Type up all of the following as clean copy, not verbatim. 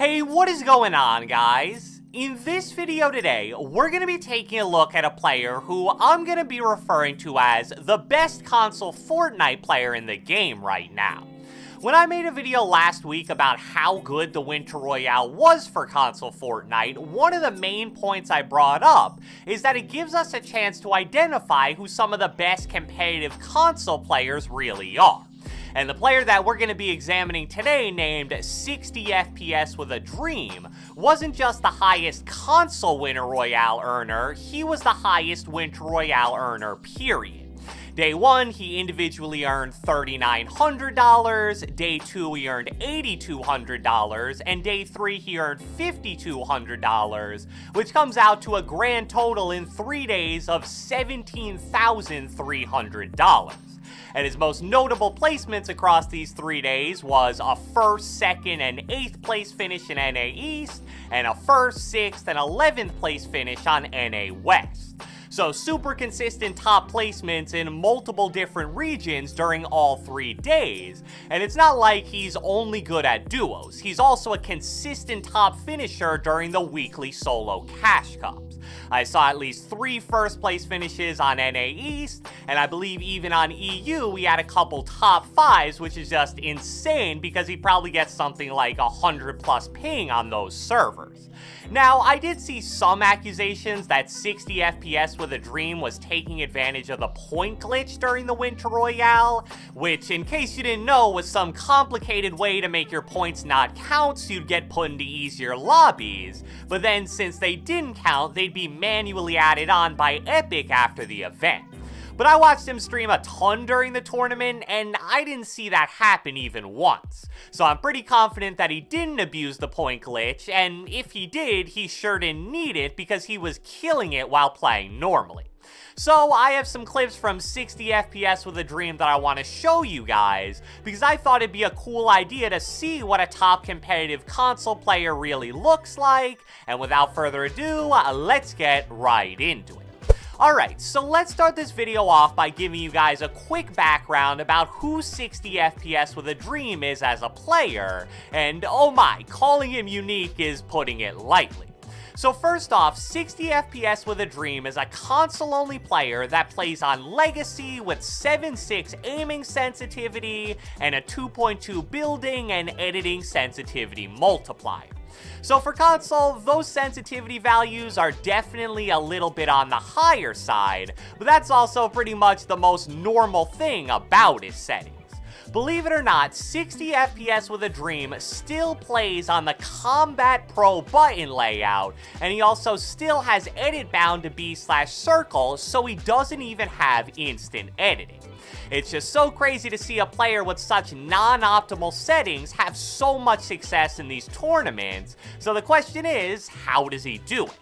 Hey, what is going on, guys? In this video today, we're going to be taking a look at a player who I'm going to be referring to as the best console Fortnite player in the game right now. When I made a video last week about how good the Winter Royale was for console Fortnite, one of the main points I brought up is that it gives us a chance to identify who some of the best competitive console players really are. And the player that we're going to be examining today, named 60 FPS with a Dream, wasn't just the highest console Winter Royale earner, he was the highest Winter Royale earner, period. Day 1, he individually earned $3,900, Day 2 he earned $8,200, and Day 3 he earned $5,200, which comes out to a grand total in 3 days of $17,300. And his most notable placements across these 3 days was a 1st, 2nd, and 8th place finish in NA East, and a 1st, 6th, and 11th place finish on NA West. So super consistent top placements in multiple different regions during all 3 days. And it's not like he's only good at duos, he's also a consistent top finisher during the weekly solo cash cups. I saw at least 3 first place finishes on NA East, and I believe even on EU we had a couple top 5s, which is just insane because he probably gets something like 100 plus ping on those servers. Now, I did see some accusations that 60 FPS with a Dream was taking advantage of the point glitch during the Winter Royale, which, in case you didn't know, was some complicated way to make your points not count so you'd get put into easier lobbies, but then since they didn't count, they'd be manually added on by Epic after the event. But I watched him stream a ton during the tournament, and I didn't see that happen even once. So I'm pretty confident that he didn't abuse the point glitch, and if he did, he sure didn't need it because he was killing it while playing normally. So I have some clips from 60 FPS with a Dream that I want to show you guys, because I thought it'd be a cool idea to see what a top competitive console player really looks like, and without further ado, let's get right into it. Alright, so let's start this video off by giving you guys a quick background about who 60 FPS with a Dream is as a player, and oh my, calling him unique is putting it lightly. So first off, 60 FPS with a Dream is a console-only player that plays on Legacy with 7.6 aiming sensitivity and a 2.2 building and editing sensitivity multiplier. So for console, those sensitivity values are definitely a little bit on the higher side, but that's also pretty much the most normal thing about his settings. Believe it or not, 60 FPS with a Dream still plays on the Combat Pro button layout, and he also still has edit bound to B/circle, so he doesn't even have instant editing. It's just so crazy to see a player with such non-optimal settings have so much success in these tournaments, so the question is, how does he do it?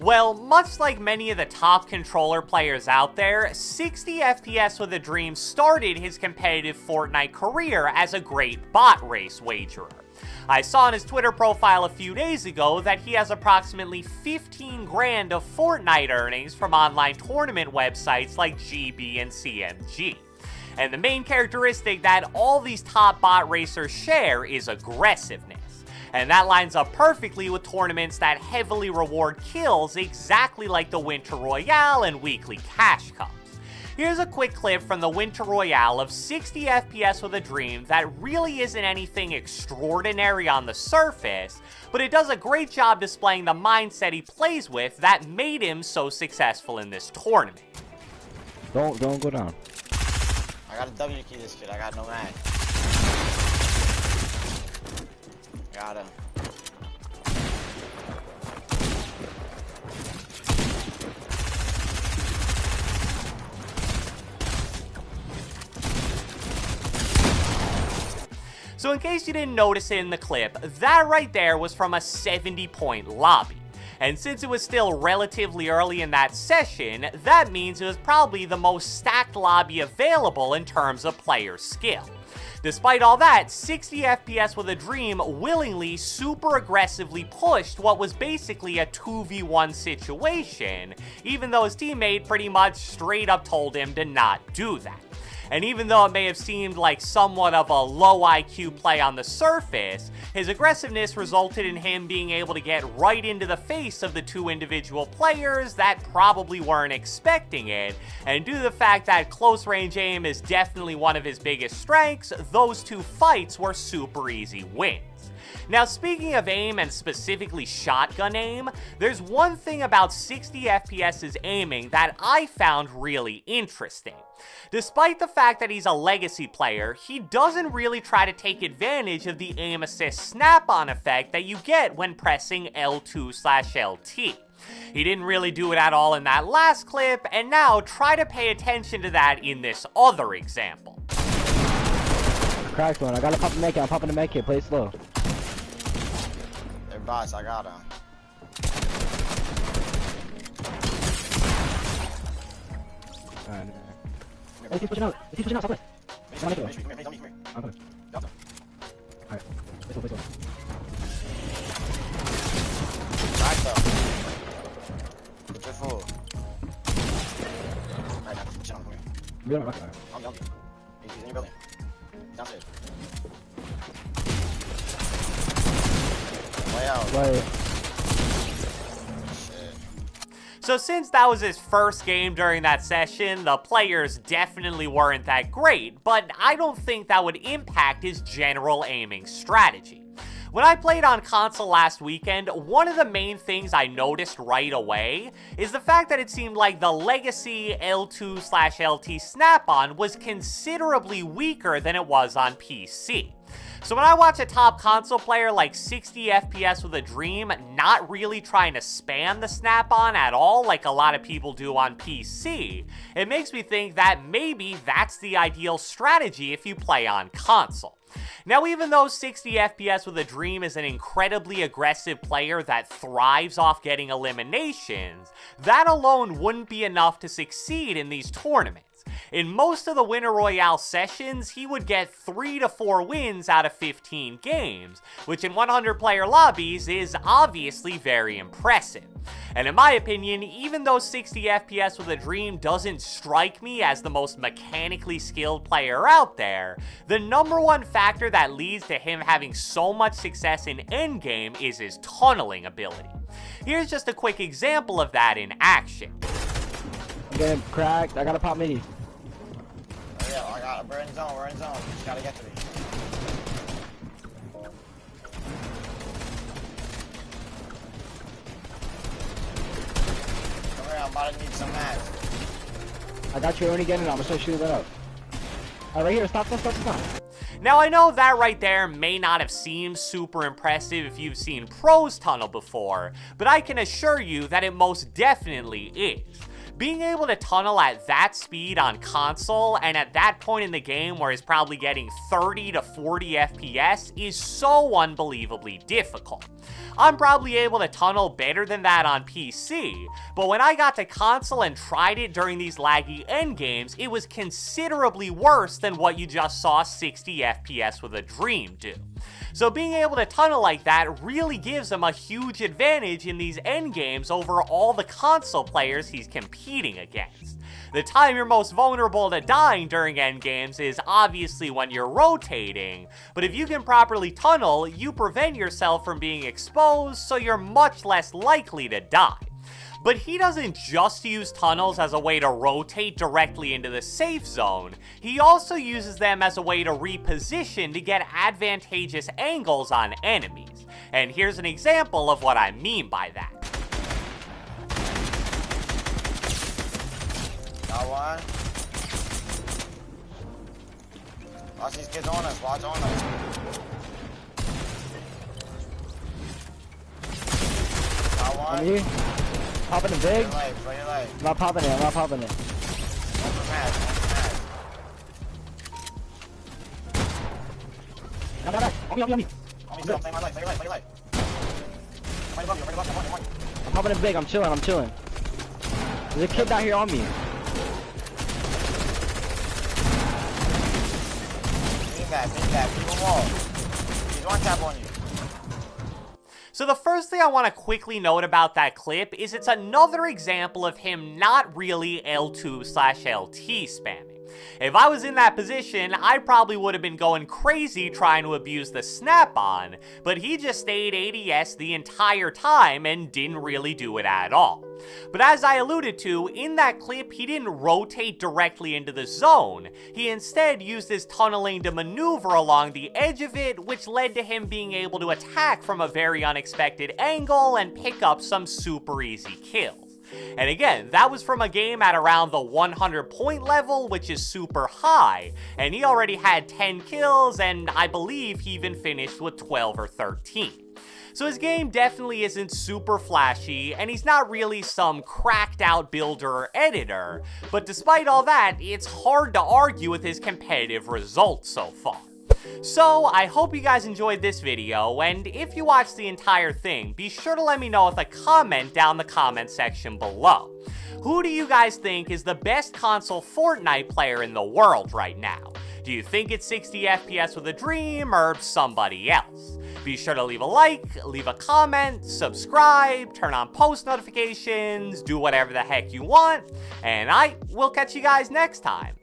Well, much like many of the top controller players out there, 60 FPS with a Dream started his competitive Fortnite career as a great bot race wagerer. I saw on his Twitter profile a few days ago that he has approximately 15 grand of Fortnite earnings from online tournament websites like GB and CMG. And the main characteristic that all these top bot racers share is aggressiveness. And that lines up perfectly with tournaments that heavily reward kills, exactly like the Winter Royale and weekly cash cups. Here's a quick clip from the Winter Royale of 60 FPS with a Dream that really isn't anything extraordinary on the surface, but it does a great job displaying the mindset he plays with that made him so successful in this tournament. Don't go down. I gotta W key this kid, I got no mag. Gotta. So in case you didn't notice it in the clip, that right there was from a 70-point lobby. And since it was still relatively early in that session, that means it was probably the most stacked lobby available in terms of player skill. Despite all that, 60 FPS with a Dream willingly super aggressively pushed what was basically a 2v1 situation, even though his teammate pretty much straight up told him to not do that. And even though it may have seemed like somewhat of a low IQ play on the surface, his aggressiveness resulted in him being able to get right into the face of the two individual players that probably weren't expecting it, and due to the fact that close range aim is definitely one of his biggest strengths, those two fights were super easy wins. Now, speaking of aim and specifically shotgun aim, there's one thing about 60 FPS's aiming that I found really interesting. Despite the fact that he's a legacy player, he doesn't really try to take advantage of the aim assist snap-on effect that you get when pressing L2/LT. He didn't really do it at all in that last clip, and now try to pay attention to that in this other example. Cracked one. I gotta pop the make it. I'm popping the make it. Play it slow. They're bots, I got him. Alright. Hey, he's pushing out. He's pushing out. Stop it. Come here, come here. I'm coming. Delta. Alright. Play slow. Right though. Get your fool. Right now, chill, come here. You're on my rocket. I'm done. He's in your building. Downstairs. Way out. Right. Shit. So since that was his first game during that session, the players definitely weren't that great, but I don't think that would impact his general aiming strategy. When I played on console last weekend, one of the main things I noticed right away is the fact that it seemed like the legacy L2/LT snap-on was considerably weaker than it was on PC. So when I watch a top console player like 60 FPS with a Dream not really trying to spam the snap-on at all like a lot of people do on PC, it makes me think that maybe that's the ideal strategy if you play on console. Now, even though 60 FPS with a Dream is an incredibly aggressive player that thrives off getting eliminations, that alone wouldn't be enough to succeed in these tournaments. In most of the Winner Royale sessions, he would get 3 to 4 wins out of 15 games, which in 100 player lobbies is obviously very impressive. And in my opinion, even though 60 FPS with a Dream doesn't strike me as the most mechanically skilled player out there, the number one factor that leads to him having so much success in endgame is his tunneling ability. Here's just a quick example of that in action. I'm getting cracked. I gotta pop mini. Oh yeah, we're in zone, we're in zone. You just gotta get to me. Come here, I'm about to need some mats. I got you only getting it. I'm gonna start shooting that up. Alright, right here. Stop. Now, I know that right there may not have seemed super impressive if you've seen pros tunnel before, but I can assure you that it most definitely is. Being able to tunnel at that speed on console and at that point in the game where he's probably getting 30 to 40 FPS is so unbelievably difficult. I'm probably able to tunnel better than that on PC, but when I got to console and tried it during these laggy endgames, it was considerably worse than what you just saw 60 FPS with a Dream do. So being able to tunnel like that really gives him a huge advantage in these endgames over all the console players he's competing against. The time you're most vulnerable to dying during endgames is obviously when you're rotating, but if you can properly tunnel, you prevent yourself from being exposed, so you're much less likely to die. But he doesn't just use tunnels as a way to rotate directly into the safe zone, he also uses them as a way to reposition to get advantageous angles on enemies. And here's an example of what I mean by that. Got one. Watch these kids on us, watch on us. Got one. I'm here. Popping it big. Play your life. I'm not popping it. One for match, On me. On me, still, play my life, play your life. Right above you, come on. I'm popping it big. I'm chilling. There's a kid down here on me. Beam back, keep him wall. He's one tap on you. So the first thing I want to quickly note about that clip is it's another example of him not really L2/LT spamming. If I was in that position, I probably would have been going crazy trying to abuse the snap-on, but he just stayed ADS the entire time and didn't really do it at all. But as I alluded to, in that clip, he didn't rotate directly into the zone. He instead used his tunneling to maneuver along the edge of it, which led to him being able to attack from a very unexpected angle and pick up some super easy kills. And again, that was from a game at around the 100 point level, which is super high, and he already had 10 kills, and I believe he even finished with 12 or 13. So his game definitely isn't super flashy, and he's not really some cracked out builder or editor, but despite all that, it's hard to argue with his competitive results so far. So, I hope you guys enjoyed this video, and if you watched the entire thing, be sure to let me know with a comment down the comment section below. Who do you guys think is the best console Fortnite player in the world right now? Do you think it's 60 FPS with a dream, or somebody else? Be sure to leave a like, leave a comment, subscribe, turn on post notifications, do whatever the heck you want, and I will catch you guys next time.